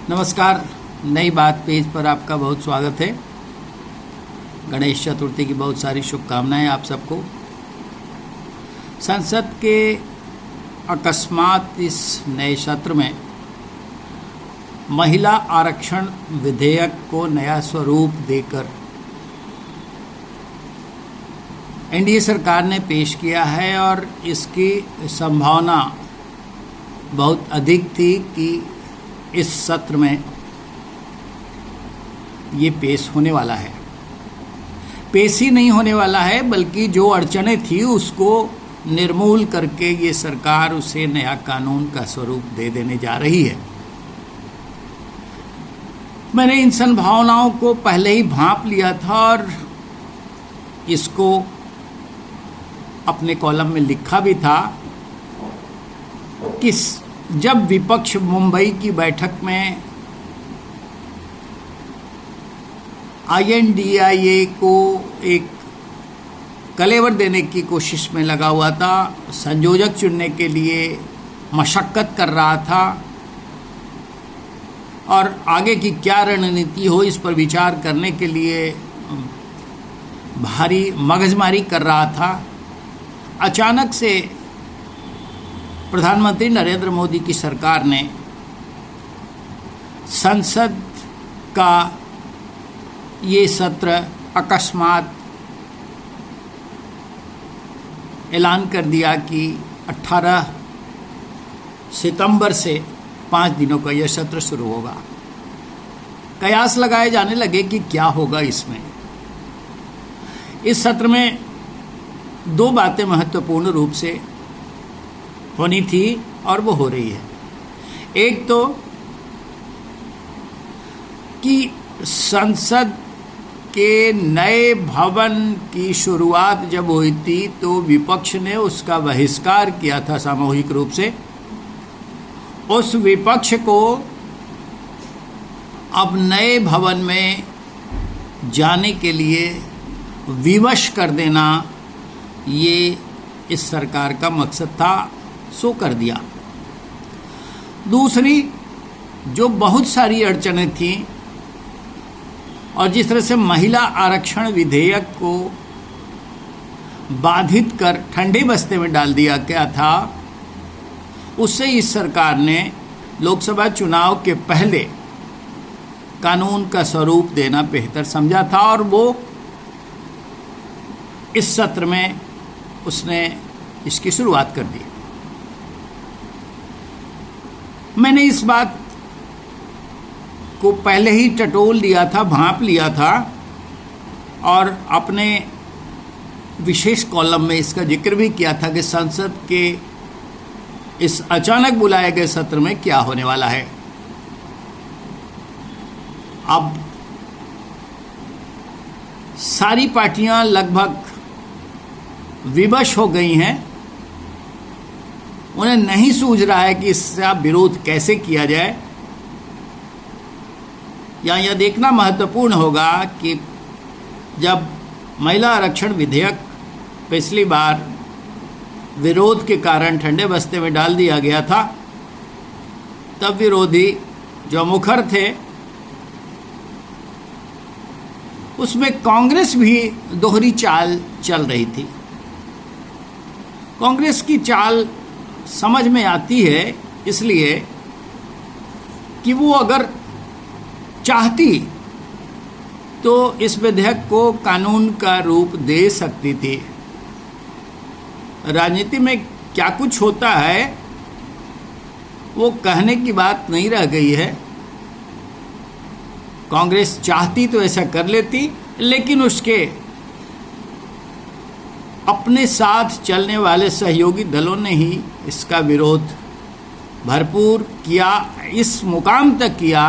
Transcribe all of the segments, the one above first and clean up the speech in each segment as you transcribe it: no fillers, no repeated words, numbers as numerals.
नमस्कार। नई बात पेज पर आपका बहुत स्वागत है। गणेश चतुर्थी की बहुत सारी शुभकामनाएं आप सबको। संसद के अकस्मात इस नए सत्र में महिला आरक्षण विधेयक को नया स्वरूप देकर एनडीए सरकार ने पेश किया है और इसकी संभावना बहुत अधिक थी कि इस सत्र में ये पेश होने वाला है। पेश ही नहीं होने वाला है बल्कि जो अड़चनें थी उसको निर्मूल करके ये सरकार उसे नया कानून का स्वरूप दे देने जा रही है। मैंने इन संभावनाओं को पहले ही भांप लिया था और इसको अपने कॉलम में लिखा भी था कि जब विपक्ष मुंबई की बैठक में INDIA को एक कलेवर देने की कोशिश में लगा हुआ था, संयोजक चुनने के लिए मशक्कत कर रहा था और आगे की क्या रणनीति हो इस पर विचार करने के लिए भारी मगजमारी कर रहा था, अचानक से प्रधानमंत्री नरेंद्र मोदी की सरकार ने संसद का ये सत्र अकस्मात ऐलान कर दिया कि 18 सितंबर से 5 दिनों का यह सत्र शुरू होगा। कयास लगाए जाने लगे कि क्या होगा इसमें। इस सत्र में 2 बातें महत्वपूर्ण रूप से होनी थी और वो हो रही है। एक तो कि संसद के नए भवन की शुरुआत जब हुई थी तो विपक्ष ने उसका बहिष्कार किया था सामूहिक रूप से। उस विपक्ष को अब नए भवन में जाने के लिए विवश कर देना ये इस सरकार का मकसद था, सो कर दिया। दूसरी जो बहुत सारी अड़चनें थीं और जिस तरह से महिला आरक्षण विधेयक को बाधित कर ठंडे बस्ते में डाल दिया गया था, उससे इस सरकार ने लोकसभा चुनाव के पहले कानून का स्वरूप देना बेहतर समझा था और वो इस सत्र में उसने इसकी शुरुआत कर दी। मैंने इस बात को पहले ही टटोल लिया था, भांप लिया था और अपने विशेष कॉलम में इसका जिक्र भी किया था कि संसद के इस अचानक बुलाए गए सत्र में क्या होने वाला है। अब सारी पार्टियां लगभग विवश हो गई हैं। उन्हें नहीं सूझ रहा है कि इसका विरोध कैसे किया जाए। यह देखना महत्वपूर्ण होगा कि जब महिला आरक्षण विधेयक पिछली बार विरोध के कारण ठंडे बस्ते में डाल दिया गया था, तब विरोधी जो मुखर थे उसमें कांग्रेस भी दोहरी चाल चल रही थी। कांग्रेस की चाल समझ में आती है इसलिए कि वो अगर चाहती तो इस विधेयक को कानून का रूप दे सकती थी। राजनीति में क्या कुछ होता है वो कहने की बात नहीं रह गई है। कांग्रेस चाहती तो ऐसा कर लेती, लेकिन उसके अपने साथ चलने वाले सहयोगी दलों ने ही इसका विरोध भरपूर किया, इस मुकाम तक किया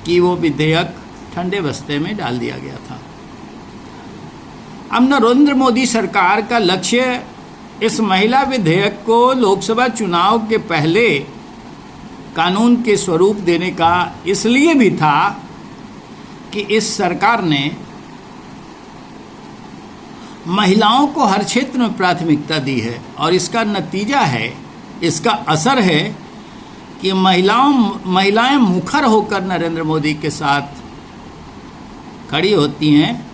कि वो विधेयक ठंडे बस्ते में डाल दिया गया था। अब नरेंद्र मोदी सरकार का लक्ष्य इस महिला विधेयक को लोकसभा चुनाव के पहले कानून के स्वरूप देने का इसलिए भी था कि इस सरकार ने महिलाओं को हर क्षेत्र में प्राथमिकता दी है और इसका नतीजा है, इसका असर है कि महिलाएं मुखर होकर नरेंद्र मोदी के साथ खड़ी होती हैं,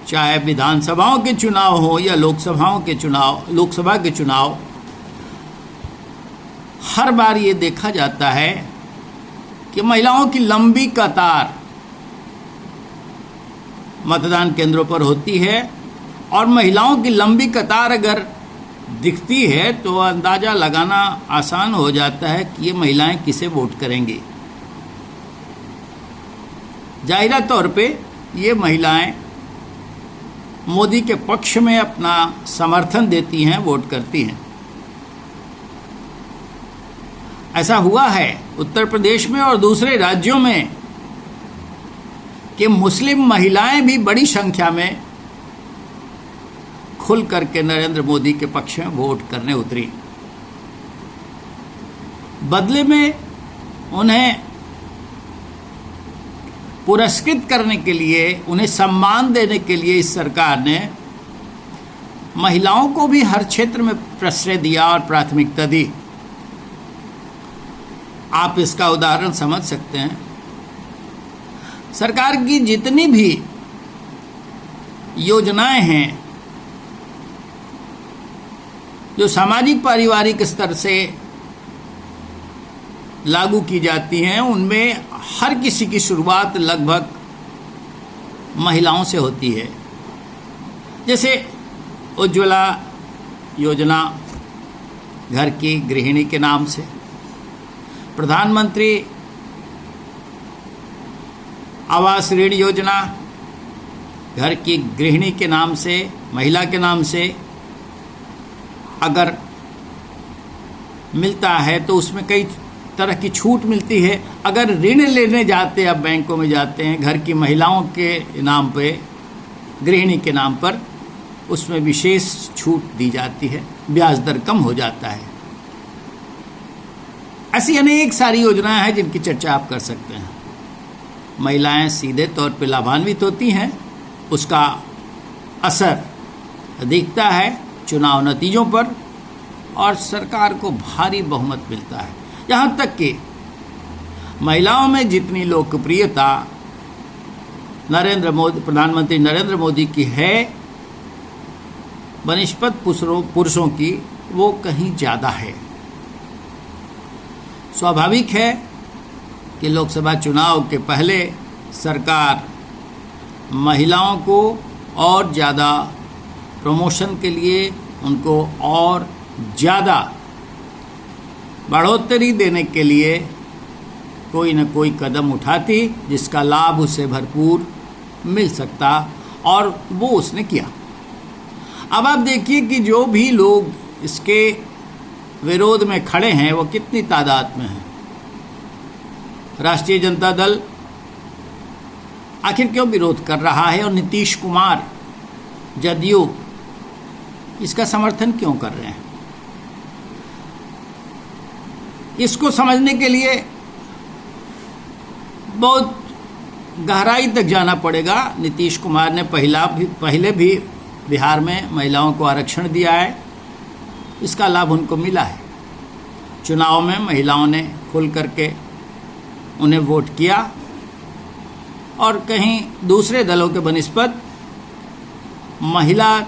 चाहे विधानसभाओं के चुनाव हो या लोकसभा के चुनाव, हर बार ये देखा जाता है कि महिलाओं की लंबी कतार मतदान केंद्रों पर होती है। और महिलाओं की लंबी कतार अगर दिखती है तो अंदाज़ा लगाना आसान हो जाता है कि ये महिलाएं किसे वोट करेंगी। जाहिर तौर पे ये महिलाएं मोदी के पक्ष में अपना समर्थन देती हैं, वोट करती हैं। ऐसा हुआ है उत्तर प्रदेश में और दूसरे राज्यों में कि मुस्लिम महिलाएं भी बड़ी संख्या में खुल करके नरेंद्र मोदी के पक्ष में वोट करने उतरी। बदले में उन्हें पुरस्कृत करने के लिए, उन्हें सम्मान देने के लिए इस सरकार ने महिलाओं को भी हर क्षेत्र में प्रश्रय दिया और प्राथमिकता दी। आप इसका उदाहरण समझ सकते हैं। सरकार की जितनी भी योजनाएं हैं जो सामाजिक पारिवारिक स्तर से लागू की जाती हैं, उनमें हर किसी की शुरुआत लगभग महिलाओं से होती है। जैसे उज्ज्वला योजना घर की गृहिणी के नाम से, प्रधानमंत्री आवास ऋण योजना घर की गृहिणी के नाम से, महिला के नाम से अगर मिलता है तो उसमें कई तरह की छूट मिलती है। अगर ऋण लेने जाते, अब बैंकों में जाते हैं घर की महिलाओं के नाम पे, गृहिणी के नाम पर, उसमें विशेष छूट दी जाती है, ब्याज दर कम हो जाता है। ऐसी अनेक सारी योजनाएं हैं जिनकी चर्चा आप कर सकते हैं। महिलाएं सीधे तौर पे लाभान्वित होती हैं, उसका असर दिखता है चुनाव नतीजों पर और सरकार को भारी बहुमत मिलता है। यहाँ तक कि महिलाओं में जितनी लोकप्रियता प्रधानमंत्री नरेंद्र मोदी की है बनिस्पत पुरुषों की, वो कहीं ज़्यादा है। स्वाभाविक है कि लोकसभा चुनाव के पहले सरकार महिलाओं को और ज़्यादा प्रमोशन के लिए, उनको और ज़्यादा बढ़ोतरी देने के लिए कोई न कोई कदम उठाती जिसका लाभ उसे भरपूर मिल सकता, और वो उसने किया। अब आप देखिए कि जो भी लोग इसके विरोध में खड़े हैं वो कितनी तादाद में हैं। राष्ट्रीय जनता दल आखिर क्यों विरोध कर रहा है, और नीतीश कुमार जदयू इसका समर्थन क्यों कर रहे हैं? इसको समझने के लिए बहुत गहराई तक जाना पड़ेगा। नीतीश कुमार ने पहले भी बिहार में महिलाओं को आरक्षण दिया है, इसका लाभ उनको मिला है। चुनाव में महिलाओं ने खुल करके उन्हें वोट किया, और कहीं दूसरे दलों के बनिस्पत महिला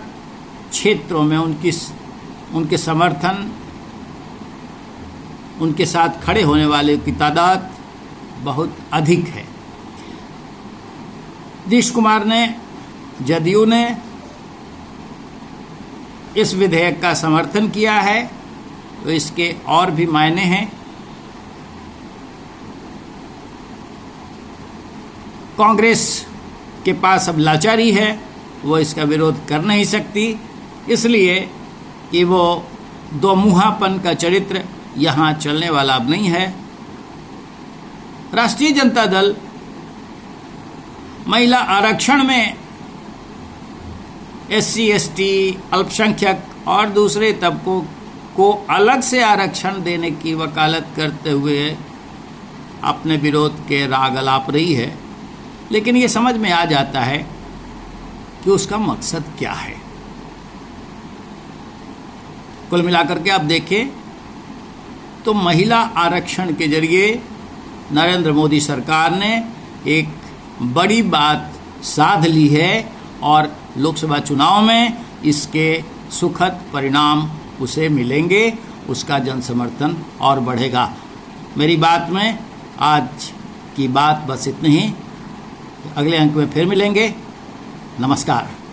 क्षेत्रों में उनके समर्थन, उनके साथ खड़े होने वाले की तादाद बहुत अधिक है। नीतीश कुमार ने, जदयू ने इस विधेयक का समर्थन किया है, तो इसके और भी मायने हैं। कांग्रेस के पास अब लाचारी है, वो इसका विरोध कर नहीं सकती, इसलिए कि वो दोमुहापन का चरित्र यहाँ चलने वाला अब नहीं है। राष्ट्रीय जनता दल महिला आरक्षण में SC ST, अल्पसंख्यक और दूसरे तबकों को अलग से आरक्षण देने की वकालत करते हुए अपने विरोध के राग अलाप रही है, लेकिन ये समझ में आ जाता है कि उसका मकसद क्या है। कुल मिलाकर के आप देखें तो महिला आरक्षण के जरिए नरेंद्र मोदी सरकार ने एक बड़ी बात साध ली है और लोकसभा चुनाव में इसके सुखद परिणाम उसे मिलेंगे, उसका जन समर्थन और बढ़ेगा। मेरी बात में आज की बात बस इतनी ही। अगले अंक में फिर मिलेंगे। नमस्कार।